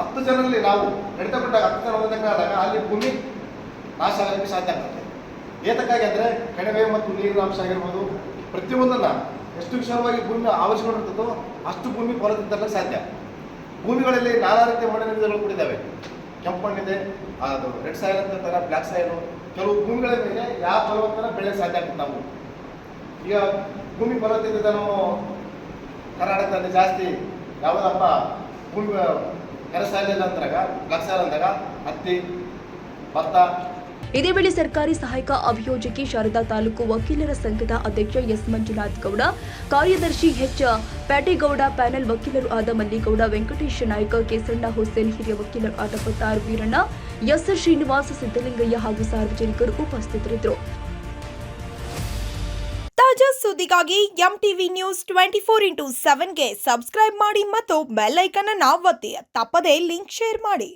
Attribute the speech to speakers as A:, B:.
A: 10 ಜನರಲ್ಲಿ ನಾವು ನಡೀತಪಟ್ಟಾಗ 10 ಜನ ಒಂದಕ್ಕೆ ಆದಾಗ ಅಲ್ಲಿ ಭೂಮಿ ನಾಶ ಆಗಲಿಕ್ಕೆ ಸಾಧ್ಯ ಆಗ್ತದೆ. ಏತಕ್ಕಾಗಿ ಅಂದರೆ ಕಣಿವೆ ಮತ್ತು ನೀರಿನ ಅಂಶ ಆಗಿರ್ಬೋದು, ಪ್ರತಿಯೊಂದನ್ನು ಎಷ್ಟು ವಿಶಾಲವಾಗಿ ಭೂಮಿ ಆವರಿಸಿಕೊಂಡಿರ್ತದೋ ಅಷ್ಟು ಭೂಮಿ ಫಲವತ್ತತೆ ಸಾಧ್ಯ. ಭೂಮಿಗಳಲ್ಲಿ ನಾನಾ ರೀತಿಯ ಮಣ್ಣಿನ ವಿಧಗಳು ಕೂಡಿದ್ದಾವೆ. ಕೆಂಪು ಮಣ್ಣಿದೆ, ಅದು ರೆಡ್ ಸಾಯಿಲ್ ಅಂತ ಇರ್ತಾರೆ, ಬ್ಲ್ಯಾಕ್ ಸಾಯಿಲು. ಕೆಲವು ಭೂಮಿಗಳ ಮೇಲೆ ಯಾವ ಫಲವತ್ತನ ಬೆಳೆ ಸಾಧ್ಯ ಆಗ್ತದೆ. ನಾವು ಈಗ ಭೂಮಿ ಫಲವತ್ತತೆ ನಾವು ಕರ್ನಾಟಕದಲ್ಲಿ ಜಾಸ್ತಿ ಯಾವುದಪ್ಪ ಭೂಮಿ ಕೆರೆ ಸಾಯಿಲ್ ಅಂದಾಗ, ಬ್ಲ್ಯಾಕ್ ಸಾಯಿಲ್ ಅಂದಾಗ ಹತ್ತಿ, ಭತ್ತ.
B: ಇದೇ ವೇಳೆ ಸರ್ಕಾರಿ ಸಹಾಯಕ ಅಭಿಯೋಜಕಿ ಶಾರದಾ ತಾಲೂಕು ವಕೀಲರ ಸಂಘದ ಅಧ್ಯಕ್ಷ ಎಸ್ ಮಂಜುನಾಥ್ ಗೌಡ, ಕಾರ್ಯದರ್ಶಿ ಎಚ್ ಪ್ಯಾಟೇಗೌಡ, ಪ್ಯಾನೆಲ್ ವಕೀಲರು ಆದ ಮಲ್ಲಿಗೌಡ, ವೆಂಕಟೇಶ ನಾಯ್ಕ, ಕೇಸಣ್ಣ ಹುಸೇನ್, ಹಿರಿಯ ವಕೀಲರು ಆದ ಪತ್ತಾರ್ ವೀರಣ್ಣ, ಎಸ್ ಶ್ರೀನಿವಾಸ, ಸಿದ್ದಲಿಂಗಯ್ಯ ಹಾಗೂ ಸಾರ್ವಜನಿಕರು ಉಪಸ್ಥಿತರಿದ್ದರು.
C: ತಾಜಾ ಸುದ್ದಿಗಾಗಿ ಎಂಟಿವಿ ನ್ಯೂಸ್ 24/7ಗೆ ಸಬ್ಸ್ಕ್ರೈಬ್ ಮಾಡಿ ಮತ್ತು ಬೆಲ್ ಐಕಾನ್ ಅನ್ನು ಒತ್ತಿ. ತಪ್ಪದೇ ಲಿಂಕ್ ಶೇರ್ ಮಾಡಿ.